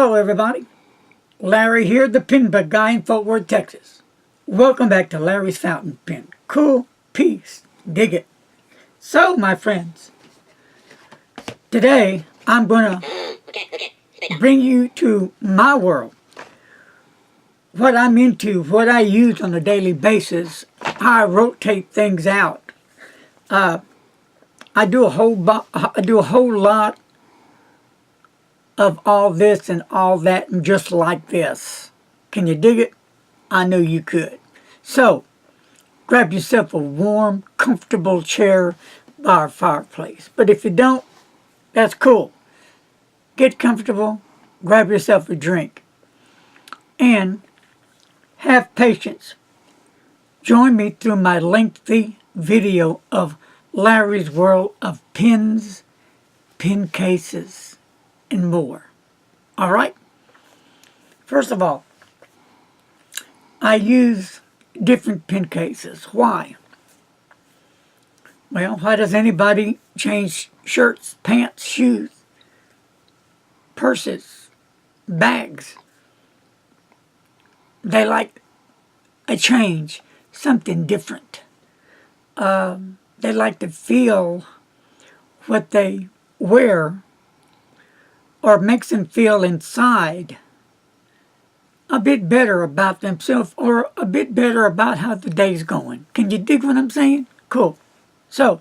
Hello everybody, Larry here, the Pen Bug Guy in Fort Worth, Texas. Welcome back to Larry's Fountain Pen. Cool, peace, dig it. So my friends, today I'm going to bring you to my world. What I'm into, what I use on a daily basis, how I rotate things out. I do a whole lot of all this and all that and just like this. Can you dig it? I knew you could. So, grab yourself a warm, comfortable chair by our fireplace. But if you don't, that's cool. Get comfortable, grab yourself a drink, and have patience. Join me through my lengthy video of Larry's World of Pens, pen cases, and more. All right? First of all, I use different pen cases. Why? Well, why does anybody change shirts, pants, shoes, purses, bags? They like a change, something different. They like to feel what they wear or makes them feel inside a bit better about themselves or a bit better about how the day's going. Can you dig what I'm saying? Cool. So,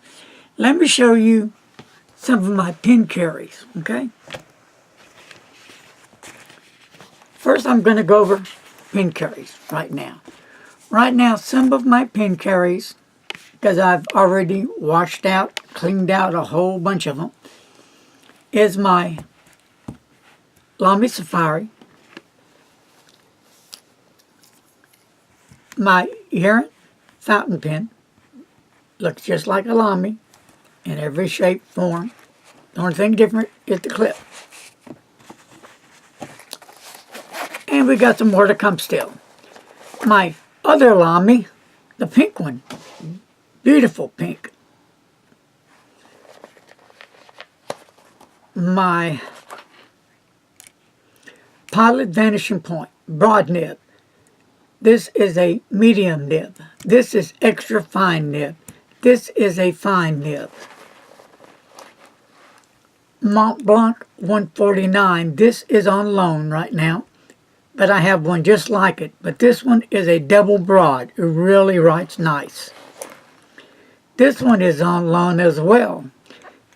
let me show you some of my pen carries, okay? First, I'm going to go over pen carries right now. Right now, some of my pen carries, because I've already washed out, cleaned out a whole bunch of them, is my Lamy Safari, my Errant fountain pen, looks just like a Lamy in every shape, form. The only thing different is the clip. And we got some more to come still. My other Lamy, the pink one, beautiful pink. My Pilot Vanishing Point, broad nib. This is a medium nib. This is extra fine nib. This is a fine nib. Mont Blanc 149. This is on loan right now, but I have one just like it. But this one is a double broad. It really writes nice. This one is on loan as well.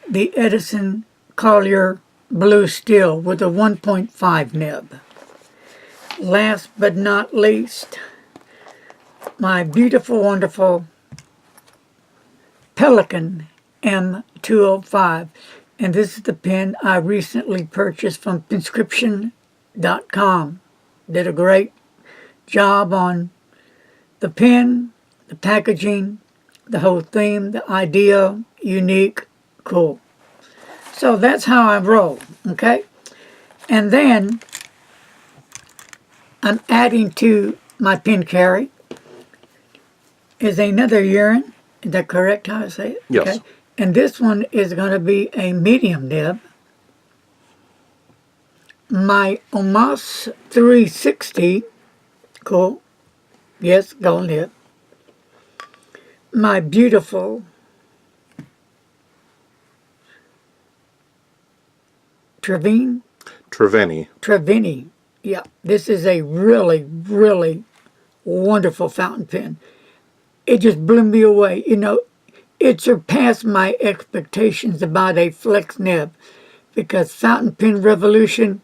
The Edison Collier Blue Steel with a 1.5 nib. Last but not least, my beautiful, wonderful Pelican M205. And this is the pen I recently purchased from Penscription.com. Did a great job on the pen, the packaging, the whole theme, the idea, unique, cool. So that's how I roll, okay? And then I'm adding to my pen carry is another urine. Is that correct how I say it? Yes. Okay. And this one is going to be a medium nib. My Omas 360, cool. Yes, gold nib. My beautiful Trevini. Yeah, this is a really, really wonderful fountain pen. It just blew me away. You know, it surpassed my expectations about a flex nib because Fountain Pen Revolution,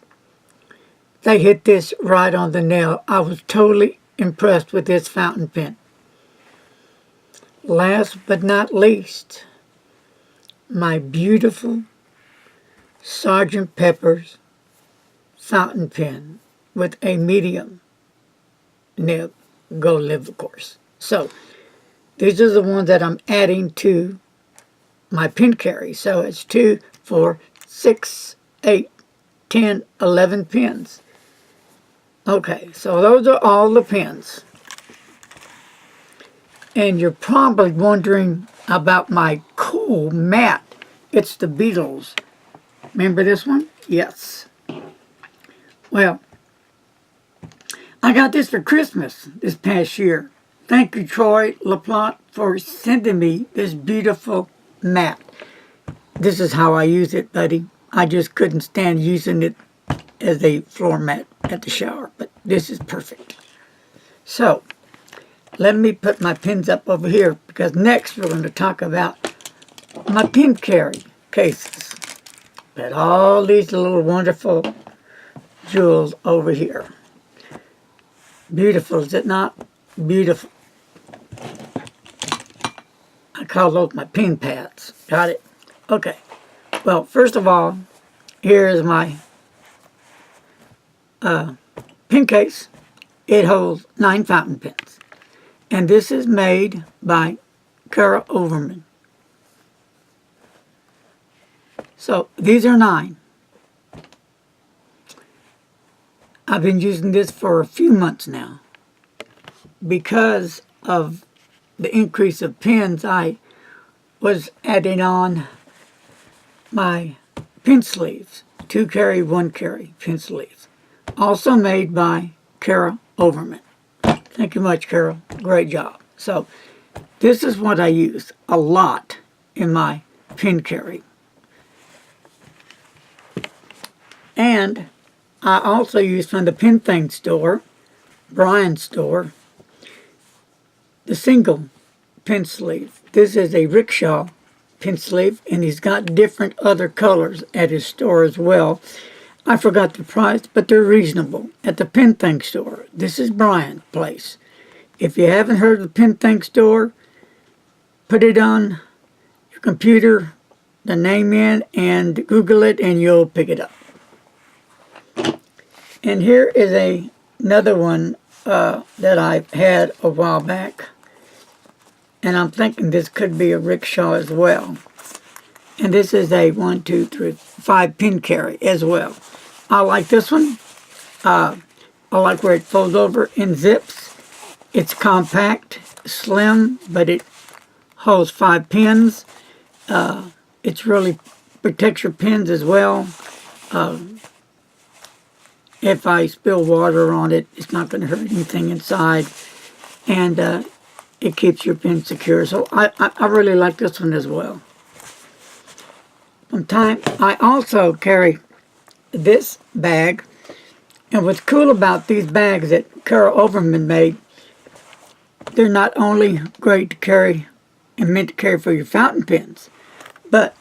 they hit this right on the nail. I was totally impressed with this fountain pen. Last but not least, my beautiful Sergeant Pepper's fountain pen with a medium nib, gold nib, of course. So, these are the ones that I'm adding to my pen carry. So, it's 2, 4, 6, 8, 10, 11 pens. Okay, so those are all the pens. And you're probably wondering about my cool mat. It's the Beatles. Remember this one? Yes. Well, I got this for Christmas this past year. Thank you, Troy LeBlanc, for sending me this beautiful mat. This is how I use it, buddy. I just couldn't stand using it as a floor mat at the shower, but this is perfect. So, let me put my pins up over here, because next we're going to talk about my pin carry cases. Got all these little wonderful jewels over here. Beautiful, is it not? Beautiful. I call those my pin pads. Got it? Okay. Well, first of all, here is my pin case. It holds 9 fountain pens. And this is made by Kara Overman. So these are 9. I've been using this for a few months now. Because of the increase of pens, I was adding on my pin sleeves. 2 carry, 1 carry pin sleeves. Also made by Kara Overman. Thank you much, Carol. Great job. So this is what I use a lot in my pin carry. And I also use from the Pin Thing store, Brian's store, the single pin sleeve. This is a rickshaw pin sleeve, and he's got different other colors at his store as well. I forgot the price, but they're reasonable at the Pin Thing store. This is Brian's place. If you haven't heard of the Pin Thing store, put it on your computer, the name in, and Google it, and you'll pick it up. And here is another one that I've had a while back. And I'm thinking this could be a rickshaw as well. And this is a 1, 2, 3, 5 pin carry as well. I like this one. I like where it folds over and zips. It's compact, slim, but it holds 5 pins. It's really protects your pins as well. If I spill water on it, it's not going to hurt anything inside. And it keeps your pin secure. So I really like this one as well. Sometimes I also carry this bag. And what's cool about these bags that Kara Overman made, they're not only great to carry and meant to carry for your fountain pens, but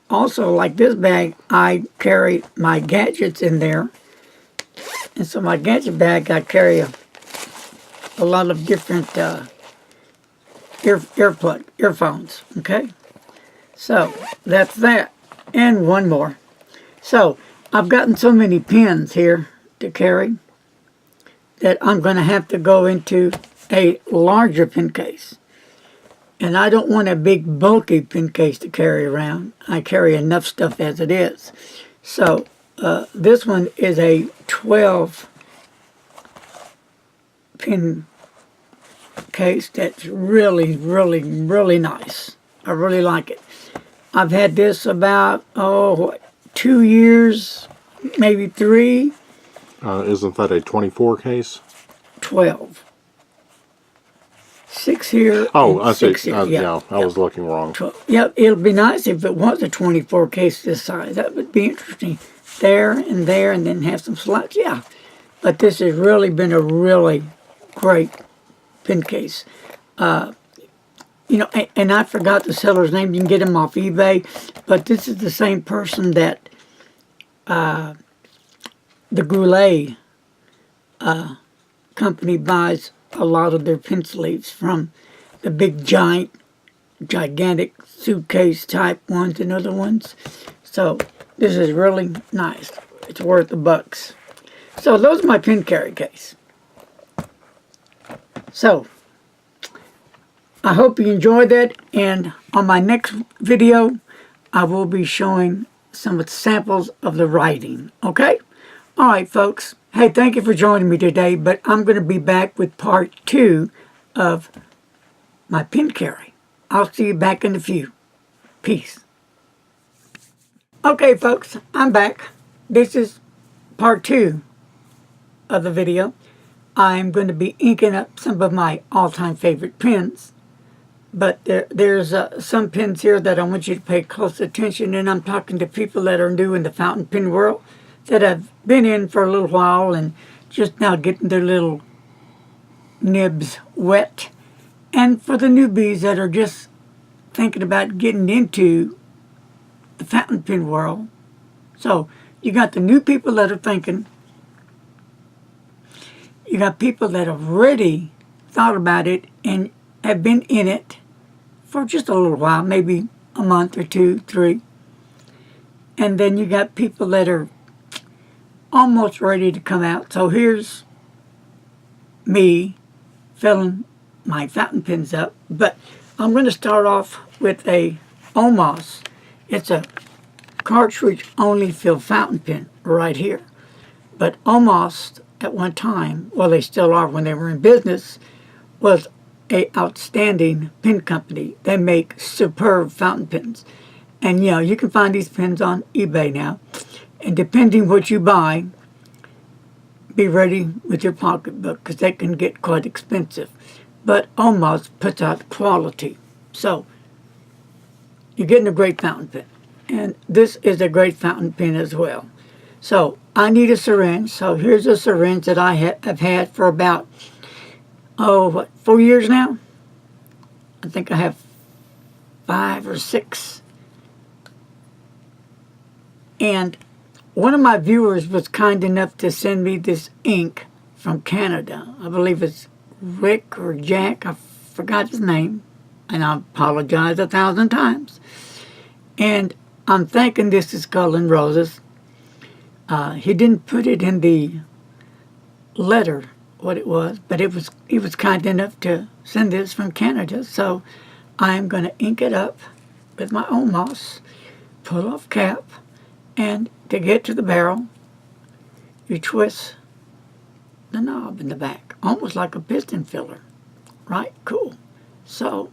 also, like this bag, I carry my gadgets in there. And so my gadget bag, I carry a lot of different earphones, okay? So, that's that. And one more. So, I've gotten so many pins here to carry that I'm going to have to go into a larger pin case. And I don't want a big bulky pin case to carry around. I carry enough stuff as it is. So this one is a 12 pin case that's really, really, really nice. I really like it. I've had this about, 2 years, maybe 3. Isn't that a 24 case? 12. 6 here. Oh, I see. 6 here. Yeah, I was looking wrong. 12. Yep, it'll be nice if it was a 24 case this size. That would be interesting. There, and then have some slots. Yeah, but this has really been a really great pin case. You know, and I forgot the seller's name. You can get him off eBay, but this is the same person that the Goulet company buys a lot of their pin sleeves from, the big gigantic suitcase type ones and other ones. So this is really nice. It's worth the bucks. So those are my pin carry case. So I hope you enjoyed that, and on my next video I will be showing some samples of the writing. Okay? Alright folks. Hey, thank you for joining me today, but I'm going to be back with part 2 of my pin carry. I'll see you back in a few. Peace. Okay, folks, I'm back. This is part 2 of the video, I'm going to be inking up some of my all-time favorite pens. But there's some pens here that I want you to pay close attention, and I'm talking to people that are new in the fountain pen world that have been in for a little while and just now getting their little nibs wet. And for the newbies that are just thinking about getting into the fountain pen world. So you got the new people that are thinking. You got people that have already thought about it and have been in it for just a little while, maybe a month or 2, 3. And then you got people that are almost ready to come out. So here's me filling my fountain pens up. But I'm going to start off with a Omos. It's a cartridge only fill fountain pen right here. But Omos at one time, well, they still are when they were in business, was a outstanding pen company. They make superb fountain pens. And you know, you can find these pens on eBay now. And depending what you buy, be ready with your pocketbook because they can get quite expensive. But Omos puts out quality. So you're getting a great fountain pen. And this is a great fountain pen as well. So I need a syringe. So here's a syringe that I have had for about, 4 years now? I think I have 5 or 6. And one of my viewers was kind enough to send me this ink from Canada. I believe it's Rick or Jack. I forgot his name. And I apologize 1,000 times. And I'm thinking this is Skull and Roses. He didn't put it in the letter what it was, but he was kind enough to send this from Canada. So I'm going to ink it up with my Omos, pull off cap, and to get to the barrel, you twist the knob in the back, almost like a piston filler, right? Cool. So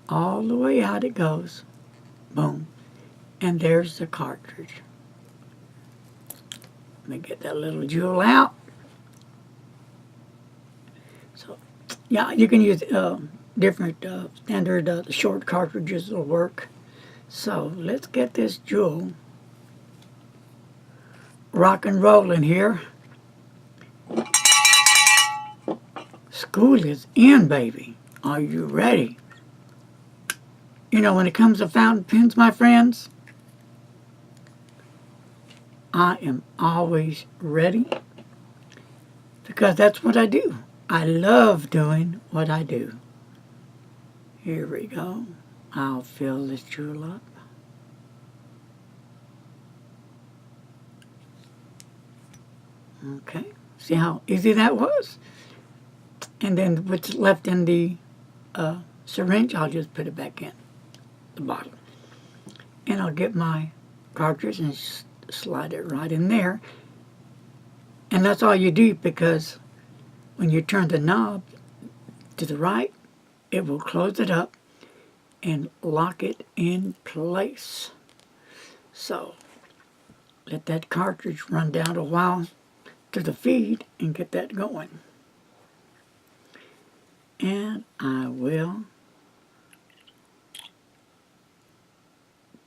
all the way out it goes, boom, and there's the cartridge. Let me get that little jewel out. So, yeah, you can use different standard short cartridges will work. So let's get this jewel rock and rolling here. School is in, baby. Are you ready? You know, when it comes to fountain pens, my friends, I am always ready because that's what I do. I love doing what I do. Here we go. I'll fill this jewel up. Okay, see how easy that was? And then what's left in the syringe, I'll just put it back in the bottle. And I'll get my cartridge and slide it right in there. And that's all you do, because when you turn the knob to the right, it will close it up and lock it in place. So let that cartridge run down a while to the feed and get that going. And I will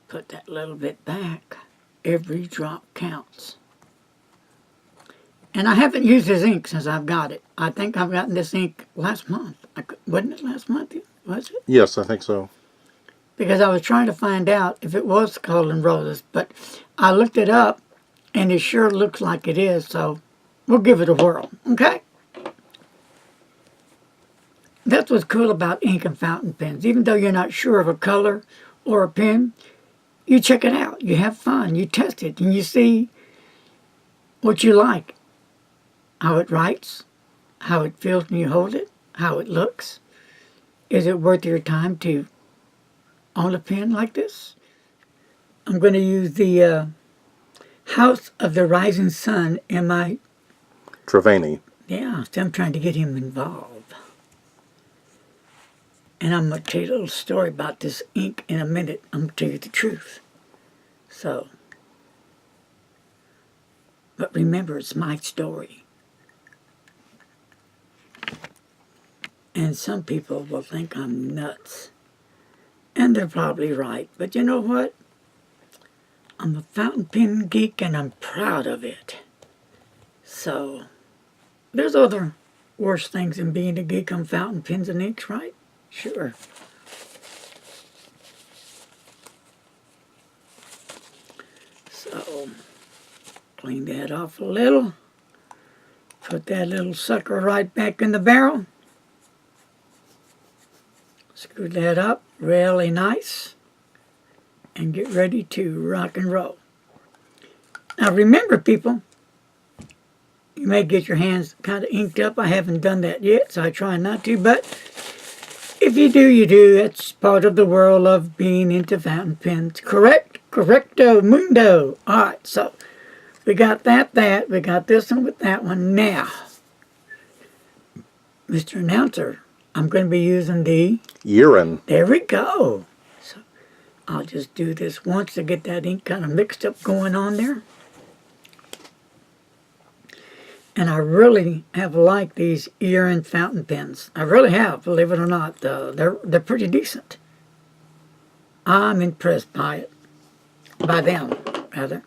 put that little bit back. Every drop counts. And I haven't used this ink since I've got it. I think I've gotten this ink last month. Wasn't it last month? Was it? Yes, I think so. Because I was trying to find out if it was Skull and Roses, but I looked it up, and it sure looks like it is, so we'll give it a whirl, okay? That's what's cool about ink and fountain pens. Even though you're not sure of a color or a pen, you check it out. You have fun. You test it, and you see what you like. How it writes, how it feels when you hold it, how it looks. Is it worth your time to own a pen like this? I'm going to use the House of the Rising Sun in my... Trevani. Yeah, so I'm trying to get him involved. And I'm going to tell you a little story about this ink in a minute. I'm going to tell you the truth. So, But remember, it's my story. And some people will think I'm nuts. And they're probably right. But you know what? I'm a fountain pen geek and I'm proud of it. So, there's other worse things than being a geek on fountain pens and inks, right? Sure. So, clean that off a little. Put that little sucker right back in the barrel. Screw that up really nice. And get ready to rock and roll. Now remember, people, you may get your hands kind of inked up. I haven't done that yet, so I try not to. But if you do, you do. That's part of the world of being into fountain pens. Correct? Correcto mundo. All right, so we got that. We got this one with that one. Now, Mr. Announcer, I'm going to be using the... urine. There we go. So I'll just do this once to get that ink kind of mixed up going on there. And I really have liked these urine fountain pens. I really have, believe it or not. They're pretty decent. I'm impressed by it. By them, rather.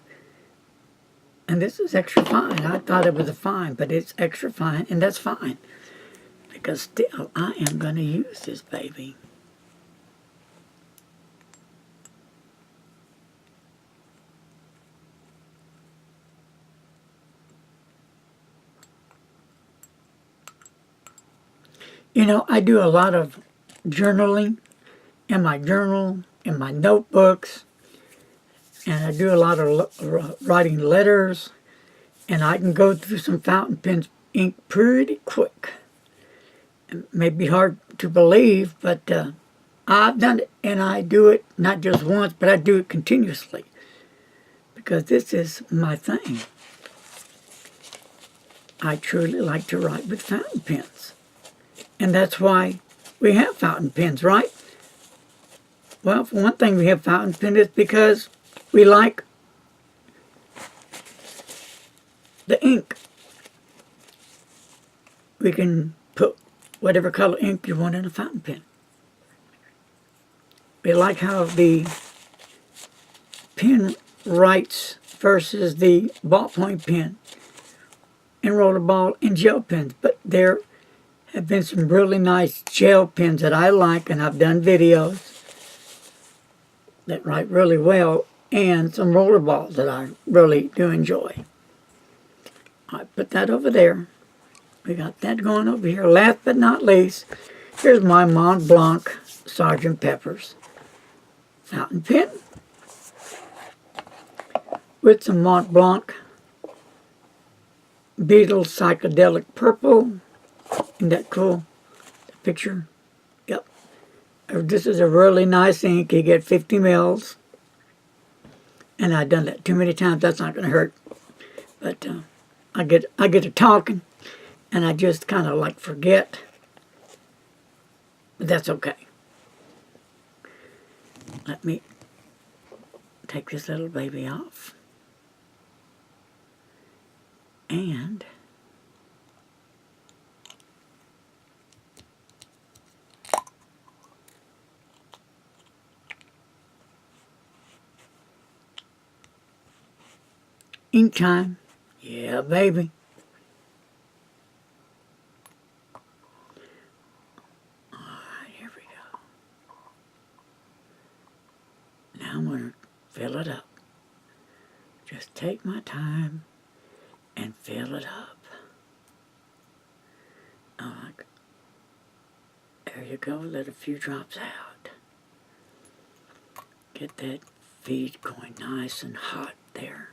And this is extra fine. I thought it was a fine, but it's extra fine, and that's fine. Because still, I am going to use this baby. You know, I do a lot of journaling in my journal, in my notebooks, and I do a lot of writing letters, and I can go through some fountain pen ink pretty quick. It may be hard to believe, but I've done it, and I do it not just once, but I do it continuously, because this is my thing. I truly like to write with fountain pens. And that's why we have fountain pens, right? Well, for one thing, we have fountain pens is because we like the ink. We can put whatever color ink you want in a fountain pen. We like how the pen writes versus the ballpoint pen and rollerball and gel pens. But there have been some really nice gel pens that I like, and I've done videos that write really well, and some rollerballs that I really do enjoy. I put that over there. We got that going over here. Last but not least, here's my Mont Blanc Sgt. Pepper's fountain pen with some Mont Blanc Beetle Psychedelic Purple. Isn't that cool? The picture? Yep. This is a really nice ink. You get 50 mils. And I've done that too many times. That's not going to hurt. But I get to talking, and I just kind of like forget. But that's okay. Let me take this little baby off. And ink time. Yeah, baby. All right, here we go. Now I'm going to fill it up. Just take my time and fill it up. There you go. Let a few drops out. Get that feed going nice and hot there.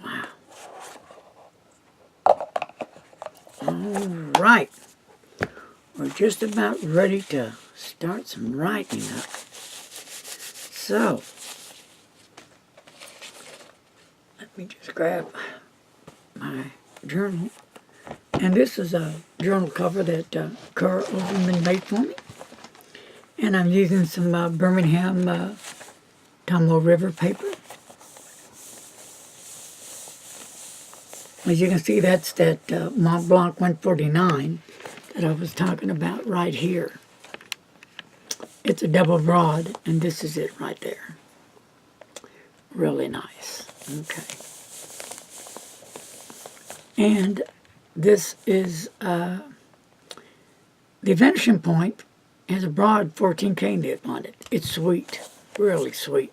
Wow. All right. We're just about ready to start some writing up. So, let me just grab my journal And this is a journal cover that Kerr Overman made for me. And I'm using some Birmingham Tomo River paper. As you can see, that's that Mont Blanc 149 that I was talking about right here. It's a double broad, and this is it right there. Really nice. Okay. And this is the vanishing point has a broad 14K nib on it. It's sweet, really sweet.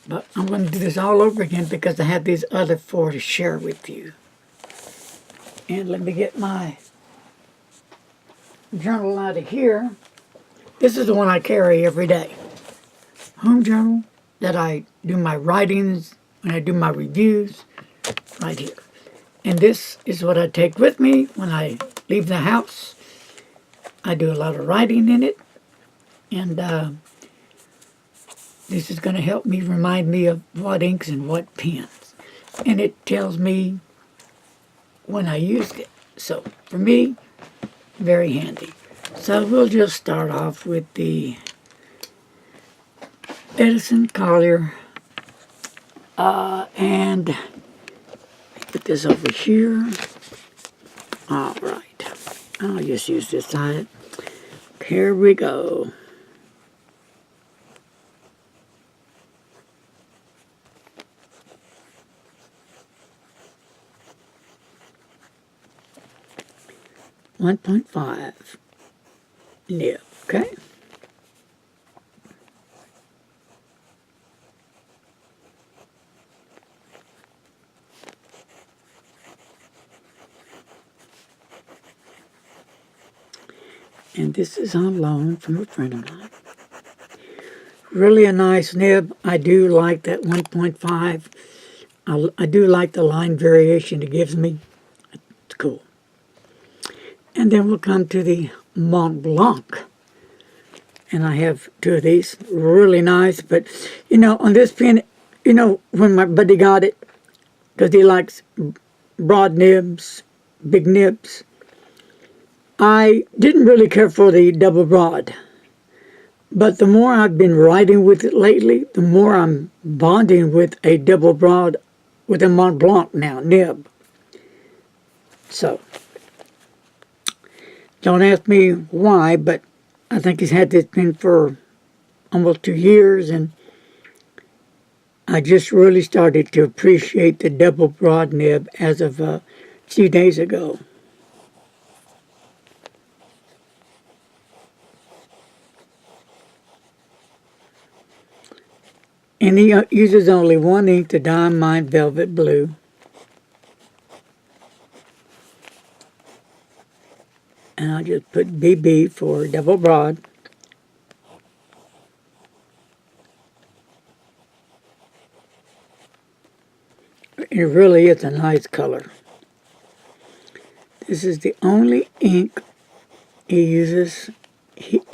But I'm going to do this all over again because I have these other 4 to share with you. And let me get my journal out of here. This is the one I carry every day. Home journal that I do my writings, when I do my reviews, right here. And this is what I take with me when I leave the house. I do a lot of writing in it. And this is going to help me remind me of what inks and what pens. And it tells me when I used it. So for me, very handy. So we'll just start off with the Edison Collier. And put this over here. All right. I'll just use this side. Here we go. .5 nib, okay? And this is on loan from a friend of mine. Really a nice nib. I do like that 1.5. I do like the line variation it gives me. It's cool. And then we'll come to the Mont Blanc. And I have 2 of these. Really nice. But, you know, on this pen, you know, when my buddy got it, because he likes broad nibs, big nibs, I didn't really care for the double broad. But the more I've been writing with it lately, the more I'm bonding with a double broad with a Mont Blanc now, nib. So, don't ask me why, but I think he's had this pen for almost 2 years, and I just really started to appreciate the double broad nib as of a few days ago. And he uses only 1 ink, the Diamond Mine Velvet Blue. And I'll just put BB for double broad. It really is a nice color. This is the only ink he uses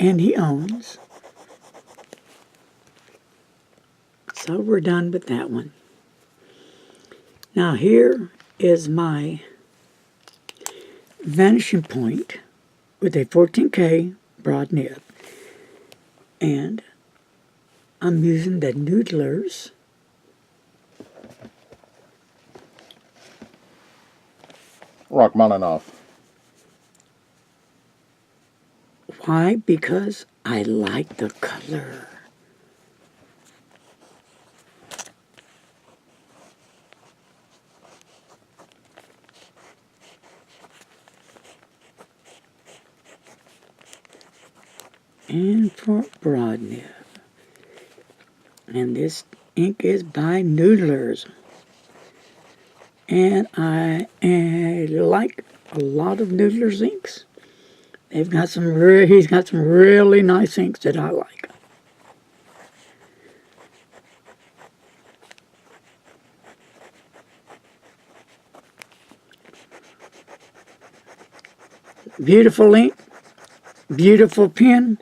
and he owns. So we're done with that one. Now here is my vanishing point with a 14K broad nib. And I'm using the Noodlers Rachmaninoff. Why? Because I like the color. And for broad nib. And this ink is by Noodlers. And I like a lot of Noodlers inks. He's got some really nice inks that I like. Beautiful ink, beautiful pen.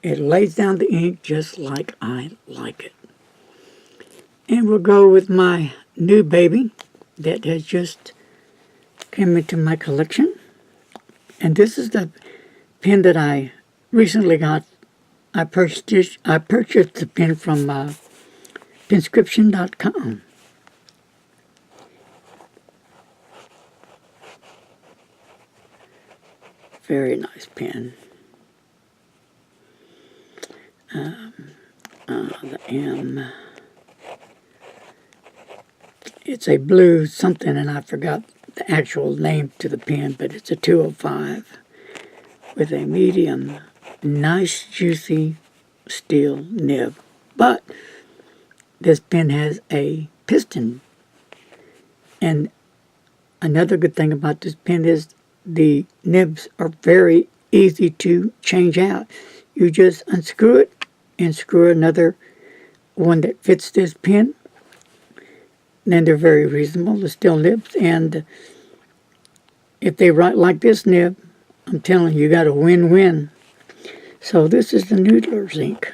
It lays down the ink just like I like it. And we'll go with my new baby that has just came into my collection. And this is the pen that I recently got. I purchased the pen from Penscription.com. Very nice pen. The M. It's a blue something, and I forgot the actual name to the pen, but it's a 205 with a medium, nice, juicy steel nib. But this pen has a piston. And another good thing about this pen is the nibs are very easy to change out. You just unscrew it and screw another one that fits this pen. And they're very reasonable, the steel nibs. And if they write like this nib, I'm telling you, you got a win-win. So this is the Noodlers ink.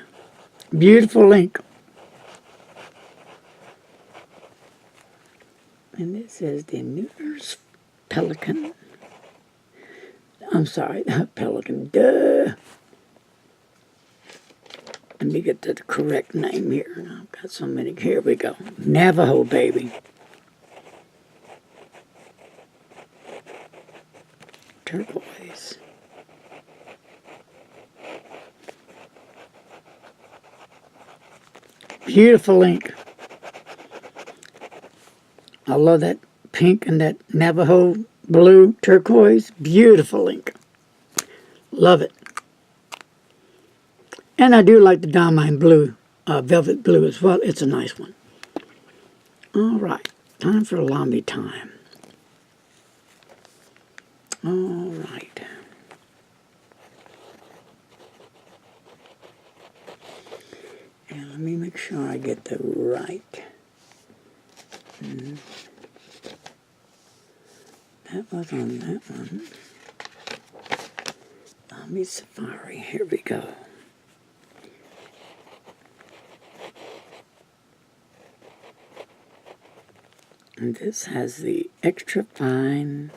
Beautiful ink. And this is the Noodlers Pelican. I'm sorry, Pelican, duh. Let me get to the correct name here. I've got so many. Here we go. Navajo, baby. Turquoise. Beautiful ink. I love that pink and that Navajo blue, turquoise. Beautiful ink. Love it. And I do like the diamond blue, velvet blue as well. It's a nice one. All right. Time for Lamy time. All right. And let me make sure I get the right. That was on that one. Lamy Safari. Here we go. And this has the extra fine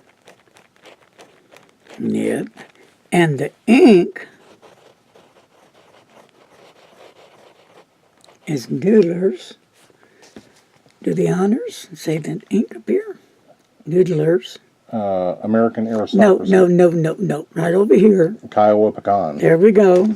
nib. And the ink is Noodlers. Do the honors and say the ink up here. Noodlers. American aristocracy. No. Right over here. Kiowa pecan. There we go.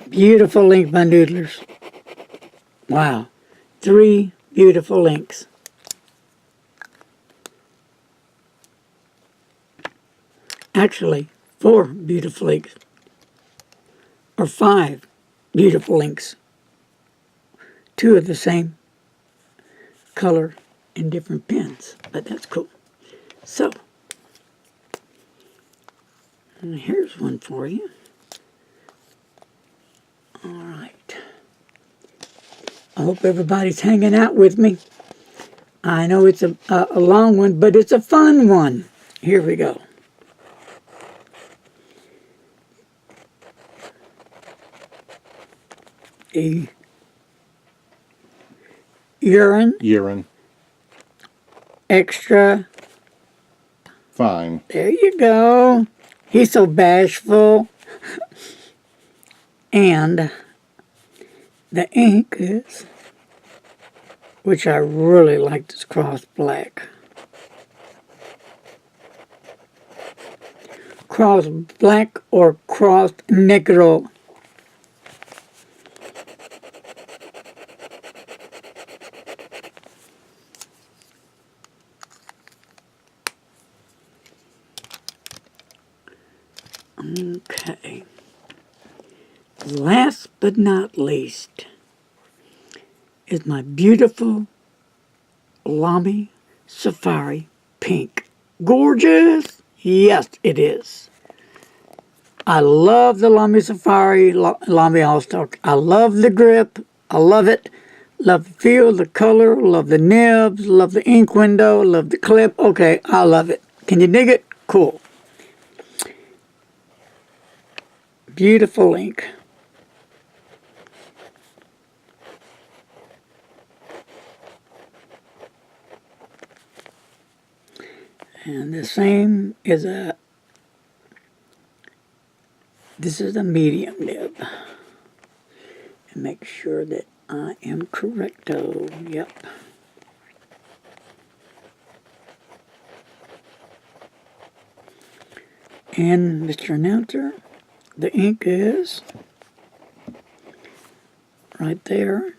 Beautiful ink by Noodlers. Wow. 3 beautiful inks. Actually, 4 beautiful inks. Or 5 beautiful inks. 2 of the same color in different pens. But that's cool. So, and here's one for you. All right. I hope everybody's hanging out with me. I know it's a long one, but it's a fun one. Here we go. Urine. Extra. Fine. There you go. He's so bashful. And the ink is, which I really like, this cross black. Cross black or cross negro. Okay. Last but not least is my beautiful Lamy Safari pink. Gorgeous? Yes, it is. I love the Lamy Safari, Lamy All-Star. I love the grip. I love it. Love the feel, the color, love the nibs, love the ink window, love the clip. Okay, I love it. Can you dig it? Cool. Beautiful ink. And the same is this is a medium nib. And make sure that I am correcto. Yep. And Mr. Announcer, the ink is right there.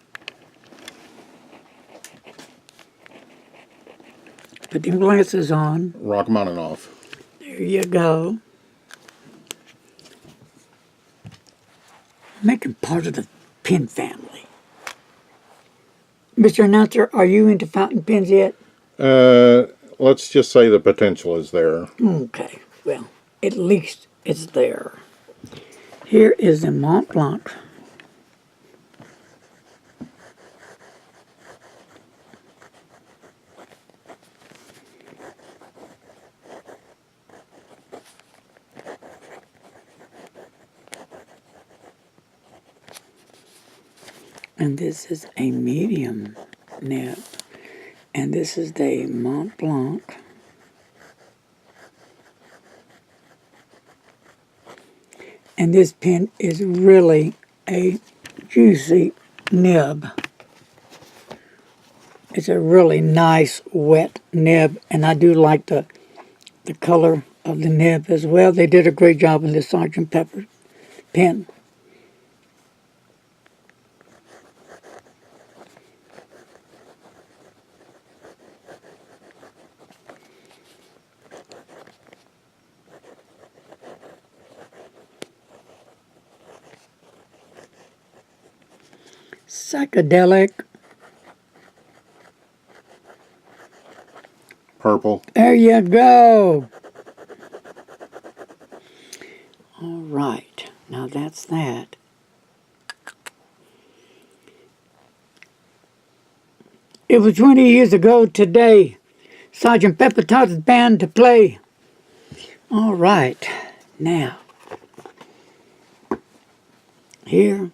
Put the glasses on. Rock 'em on and off. There you go. Making part of the pen family. Mr. Announcer, are you into fountain pens yet? Let's just say the potential is there. Okay, well, at least it's there. Here is the Mont Blanc. And this is a medium nib. And this is the Mont Blanc. And this pen is really a juicy nib. It's a really nice wet nib, and I do like the color of the nib as well. They did a great job in this Sgt. Pepper pen. Psychedelic. Purple. There you go. All right. Now that's that. It was 20 years ago today. Sgt. Pepper taught his band to play. All right. Now, here,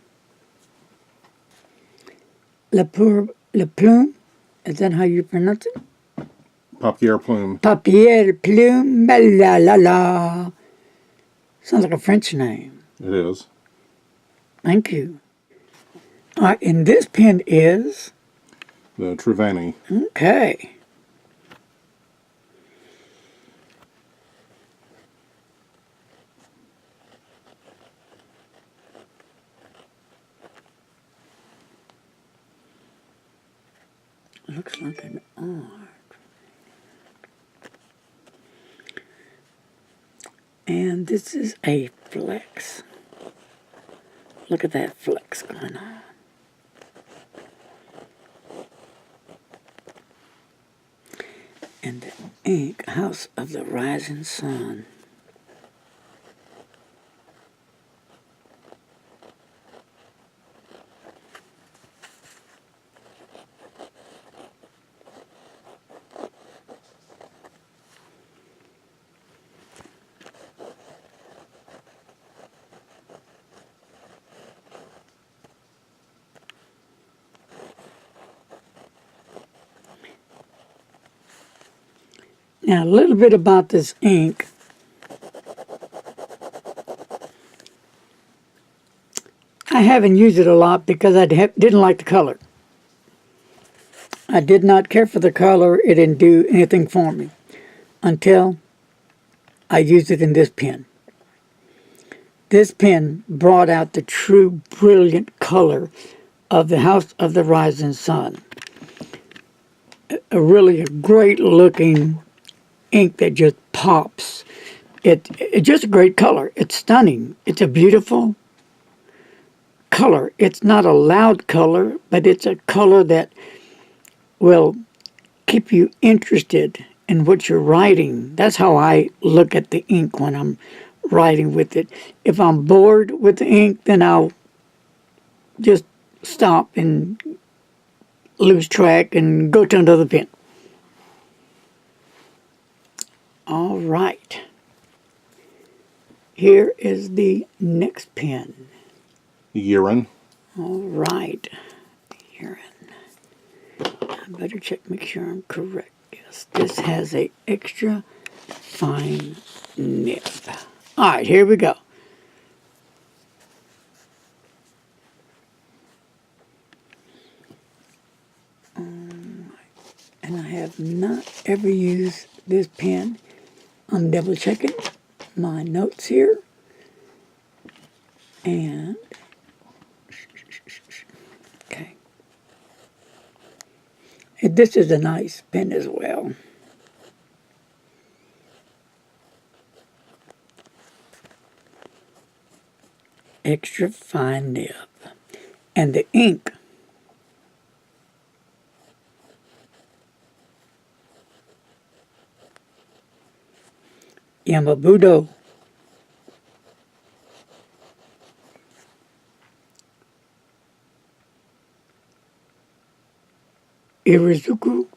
Lepore LeBlanc. Is that how you pronounce it? Papier plume. Papier plume, la la la. Sounds like a French name. It is. Thank you. All right, and this pen is? The Truvani. Okay. Looks like an R. And this is a flex. Look at that flex going on. And the ink, House of the Rising Sun. Now, a little bit about this ink. I haven't used it a lot because I didn't like the color. I did not care for the color. It didn't do anything for me until I used it in this pen. This pen brought out the true brilliant color of the House of the Rising Sun. A really great looking ink that just pops. It's just a great color. It's stunning. It's a beautiful color. It's not a loud color, but it's a color that will keep you interested in what you're writing. That's how I look at the ink when I'm writing with it. If I'm bored with the ink, then I'll just stop and lose track and go to another pen. All right. Here is the next pen. Urine. All right. Urine. I better check, make sure I'm correct. Yes, this has a extra fine nib. All right, here we go. And I have not ever used this pen. I'm double checking my notes here. And, okay. And this is a nice pen as well. Extra fine nib. And the ink Yamabudo. Iroshizuku.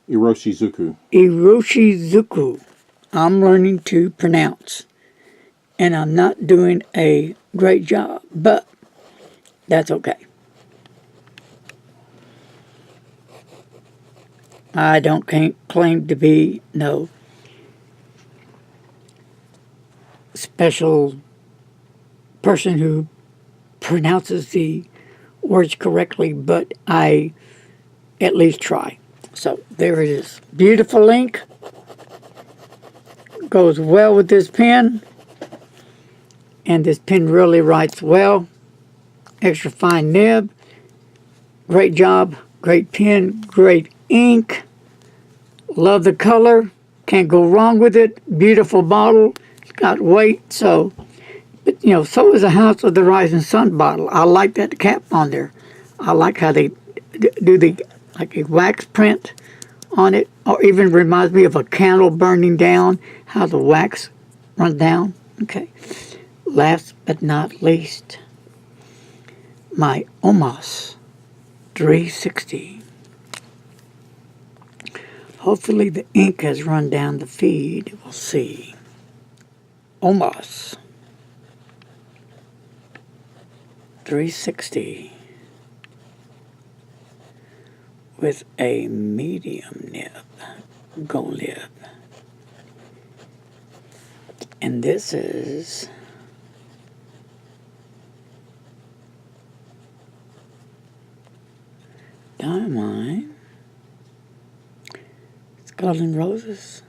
Iroshizuku. I'm learning to pronounce. And I'm not doing a great job, but that's okay. I don't claim to be no special person who pronounces the words correctly, but I at least try. So there it is. Beautiful ink. Goes well with this pen. And this pen really writes well. Extra fine nib. Great job. Great pen. Great ink. Love the color. Can't go wrong with it. Beautiful bottle. It's got weight. So, but you know, so is the House of the Rising Sun bottle. I like that cap on there. I like how they do the like a wax print on it, or even reminds me of a candle burning down, how the wax runs down. Okay. Last but not least, my Omos 360. Hopefully the ink has run down the feed. We'll see. Omos 360 with a medium nib, gold nib. And this is Diamine, Skull and Roses.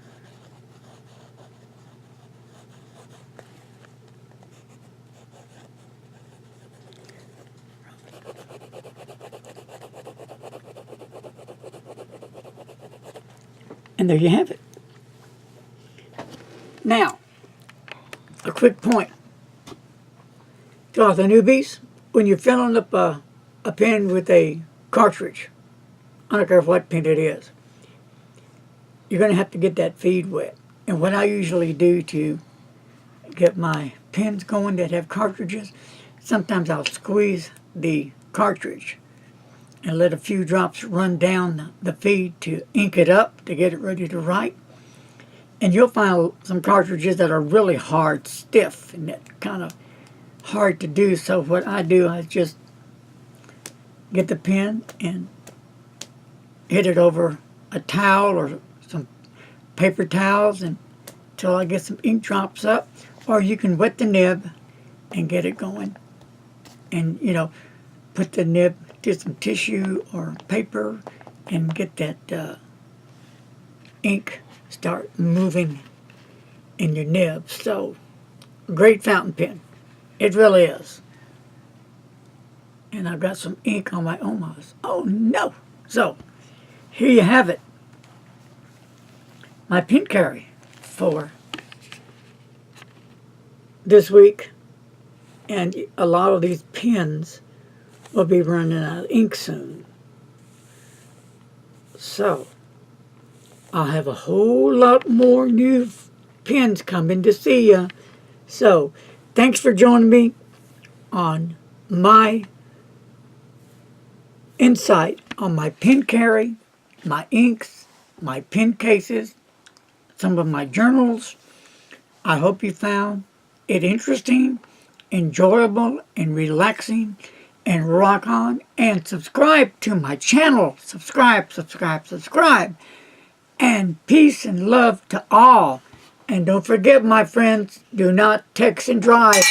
And there you have it. Now, a quick point to all the newbies. When you're filling up a pen with a cartridge, I don't care what pen it is, you're going to have to get that feed wet. And what I usually do to get my pens going that have cartridges, sometimes I'll squeeze the cartridge and let a few drops run down the feed to ink it up to get it ready to write. And you'll find some cartridges that are really hard, stiff, and that kind of hard to do. So what I do, I just get the pen and hit it over a towel or some paper towels until I get some ink drops up. Or you can wet the nib and get it going. And, you know, put the nib to some tissue or paper and get that ink start moving in your nib. So, great fountain pen. It really is. And I've got some ink on my Omos. Oh no! So, here you have it. My pen carry for this week. And a lot of these pens will be running out of ink soon. So, I'll have a whole lot more new pens coming to see ya. So, thanks for joining me on my insight on my pen carry, my inks, my pen cases, some of my journals. I hope you found it interesting, enjoyable, and relaxing, and rock on, and subscribe to my channel. Subscribe, subscribe, subscribe. And peace and love to all. And don't forget, my friends, do not text and drive.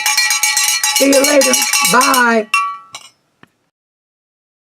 See you later. Bye.